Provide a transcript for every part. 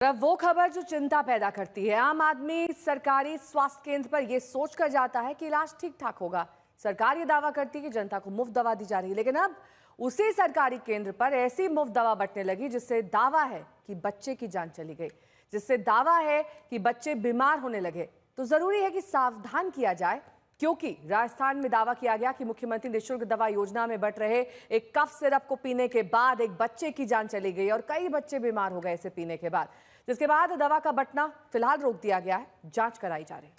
अब वो खबर जो चिंता पैदा करती है। आम आदमी सरकारी स्वास्थ्य केंद्र पर यह सोचकर जाता है कि इलाज ठीक ठाक होगा। सरकार ये दावा करती है कि जनता को मुफ्त दवा दी जा रही है, लेकिन अब उसी सरकारी केंद्र पर ऐसी मुफ्त दवा बंटने लगी जिससे दावा है कि बच्चे की जान चली गई, जिससे दावा है कि बच्चे बीमार होने लगे। तो जरूरी है कि सावधान किया जाए, क्योंकि राजस्थान में दावा किया गया कि मुख्यमंत्री निःशुल्क दवा योजना में बंट रहे एक कफ सिरप को पीने के बाद एक बच्चे की जान चली गई और कई बच्चे बीमार हो गए इसे पीने के बाद, जिसके बाद दवा का बंटना फिलहाल रोक दिया गया है। जांच कराई जा रही है।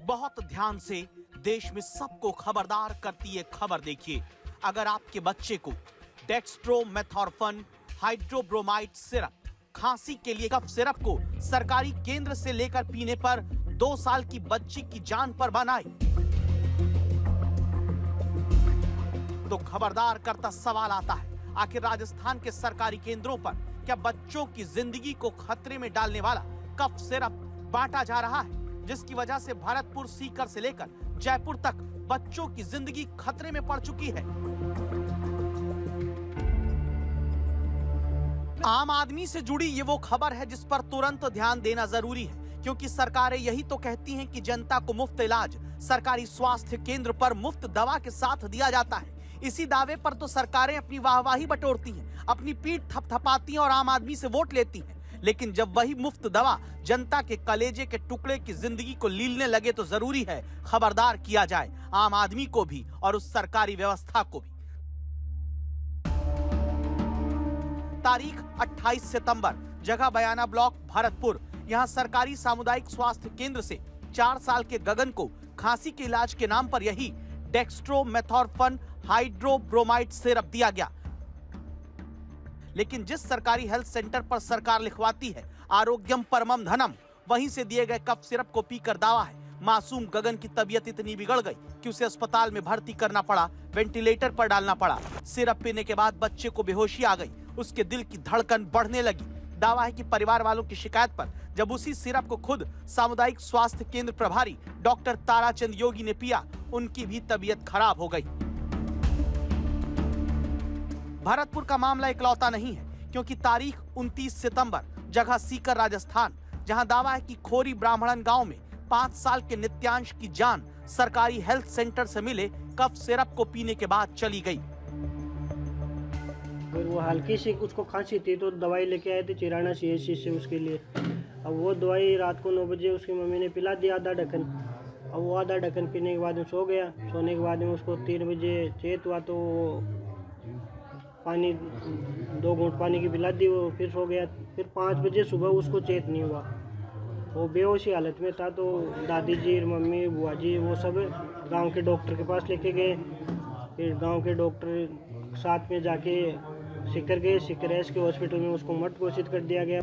बहुत ध्यान से देश में सबको खबरदार करती है खबर देखिए। अगर आपके बच्चे को डेक्स्ट्रोमेथॉर्फन हाइड्रोब्रोमाइड सिरप, खांसी के लिए कफ सिरप को सरकारी केंद्र से लेकर पीने पर 2 साल की बच्ची की जान पर बन आई, तो खबरदार करता सवाल आता है, आखिर राजस्थान के सरकारी केंद्रों पर क्या बच्चों की जिंदगी को खतरे में डालने वाला कफ सिरप बांटा जा रहा है, जिसकी वजह से भरतपुर, सीकर से लेकर जयपुर तक बच्चों की जिंदगी खतरे में पड़ चुकी है। आम आदमी से जुड़ी ये वो खबर है जिस पर तुरंत ध्यान देना जरूरी है, क्योंकि सरकारें यही तो कहती हैं कि जनता को मुफ्त इलाज सरकारी स्वास्थ्य केंद्र पर मुफ्त दवा के साथ दिया जाता है। इसी दावे पर तो सरकारें अपनी वाहवाही बटोरती हैं, अपनी पीठ थपथपाती हैं और आम आदमी से वोट लेती हैं। लेकिन जब वही मुफ्त दवा जनता के कलेजे के टुकड़े की जिंदगी को लीलने लगे तो जरूरी है खबरदार किया जाए आम आदमी को भी और उस सरकारी व्यवस्था को भी। तारीख 28 सितंबर, जगह बयाना ब्लॉक, भरतपुर। यहां सरकारी सामुदायिक स्वास्थ्य केंद्र से 4 साल के गगन को खांसी के इलाज के नाम पर यही डेक्स्ट्रोमेथॉर्फन हाइड्रोब्रोमाइड सिरप दिया गया। लेकिन जिस सरकारी हेल्थ सेंटर पर सरकार लिखवाती है आरोग्यम परमम धनम, वहीं से दिए गए कफ सिरप को पीकर दावा है मासूम गगन की तबीयत इतनी बिगड़ गई कि उसे अस्पताल में भर्ती करना पड़ा, वेंटिलेटर पर डालना पड़ा। सिरप पीने के बाद बच्चे को बेहोशी आ गई, उसके दिल की धड़कन बढ़ने लगी। दावा है कि परिवार वालों की शिकायत पर जब उसी सिरप को खुद सामुदायिक स्वास्थ्य केंद्र प्रभारी डॉक्टर ताराचंद योगी ने पिया, उनकी भी तबीयत खराब हो गई। भरतपुर का मामला इकलौता नहीं है, क्योंकि तारीख 29 सितंबर, जगह सीकर, राजस्थान, जहां दावा है कि खोरी ब्राह्मणन गांव में 5 साल के नित्यांश की जान सरकारी हेल्थ सेंटर से मिले कफ सिरप को पीने के बाद चली गई। फिर वो हल्की सी उसको खांसी थी तो दवाई लेके आए थे चिराना CHC से उसके लिए। अब वो दवाई रात को 9 बजे उसकी मम्मी ने पिला दिया आधा ढक्कन। अब वो आधा ढक्कन पीने के बाद में सो गया। सोने के बाद में उसको 3 बजे चेत हुआ तो पानी 2 घूंट पानी की पिला दी, वो फिर सो गया। फिर 5 बजे सुबह उसको चेत नहीं हुआ, वो बेहोशी हालत में था। तो दादी जी, मम्मी, बुआ जी वो सब गांव के डॉक्टर के पास लेके गए। फिर गांव के डॉक्टर साथ में जाके सीकर गए। सीकर एस के हॉस्पिटल में उसको मृत घोषित कर दिया गया।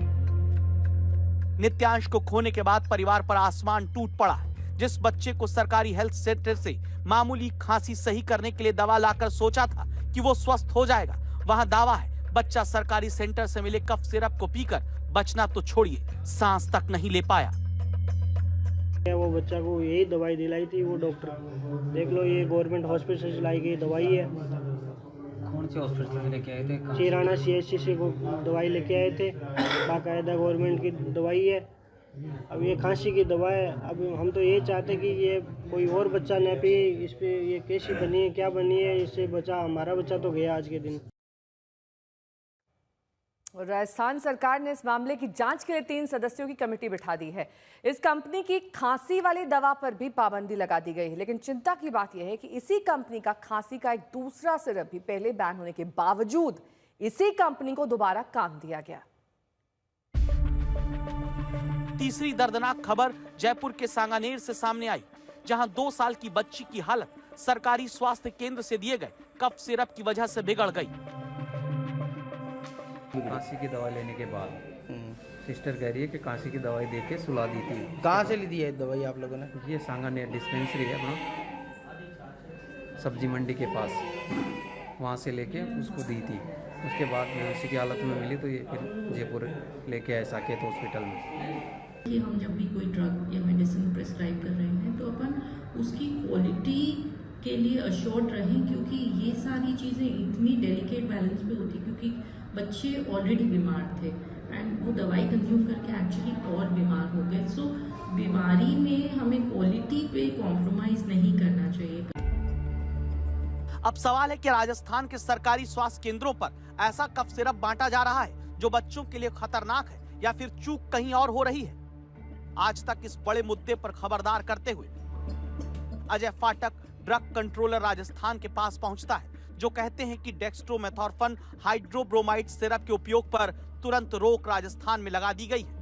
नित्यांश को खोने के बाद परिवार पर आसमान टूट पड़ा। जिस बच्चे को सरकारी हेल्थ सेंटर से मामूली खांसी सही करने के लिए दवा लाकर सोचा था कि वो स्वस्थ हो जाएगा, वहां दावा है बच्चा सरकारी सेंटर से मिले कफ सिरप को पीकर बचना तो छोड़िए, सांस तक नहीं ले पाया। वो बच्चा को यही दवाई दिलाई थी वो डॉक्टर, देख लो ये गवर्नमेंट हॉस्पिटल से लाई गई दवाई है। कौन से हॉस्पिटल में लेके आए थे? चिराना CHC से दवाई लेके आए थे, बाकायदा गवर्नमेंट की दवाई है। अब ये खांसी की दवा है। अब हम तो ये चाहते कि ये कोई और बच्चा न पिए। इस पे ये कैसी बनी है, क्या बनी है, इससे बचा, हमारा बच्चा तो गया आज के दिन। राजस्थान सरकार ने इस मामले की जांच के लिए 3 सदस्यों की कमेटी बिठा दी है। इस कंपनी की खांसी वाली दवा पर भी पाबंदी लगा दी गई है, लेकिन चिंता की बात यह है कि इसी कंपनी का खांसी का एक दूसरा सिरप भी पहले बैन होने के बावजूद इसी कंपनी को दोबारा काम दिया गया। तीसरी दर्दनाक खबर जयपुर के सांगानेर से सामने आई, जहां 2 साल की बच्ची की हालत सरकारी स्वास्थ्य केंद्र से दिए गए कफ सिरप की वजह से बिगड़ गई। खांसी की दवा लेने के बाद सिस्टर कह रही है कि खांसी की दवाई देके सुला दी थी। कहाँ से ली दी है दवाई आप लोगों ने? ये सांगानेर डिस्पेंसरी है अपना, सब्जी मंडी के पास, वहाँ से लेके उसको दी थी। उसके बाद में उसी की हालत में मिली तो ये फिर जयपुर लेके आए साकेत हॉस्पिटल में। हम जब भी कोई ड्रग या मेडिसिन प्रेस्क्राइब कर रहे हैं तो अपन उसकी क्वालिटी के लिए अश्योर्ड रहें, क्योंकि ये सारी चीज़ें इतनी डेलिकेट बैलेंस पे होती, क्योंकि बच्चे ऑलरेडी बीमार थे एंड वो दवाई कंज्यूम करके एक्चुअली और बीमार हो गए। सो बीमारी में हमें क्वालिटी पे कॉम्प्रोमाइज नहीं करना चाहिए। अब सवाल है कि राजस्थान के सरकारी स्वास्थ्य केंद्रों पर ऐसा कफ सिरप बांटा जा रहा है जो बच्चों के लिए खतरनाक है, या फिर चूक कहीं और हो रही है। आज तक इस बड़े मुद्दे पर खबरदार करते हुए अजय फाटक, ड्रग कंट्रोलर राजस्थान के पास पहुंचता है, जो कहते हैं कि डेक्स्ट्रोमेथॉर्फन हाइड्रोब्रोमाइड सिरप के उपयोग पर तुरंत रोक राजस्थान में लगा दी गई है।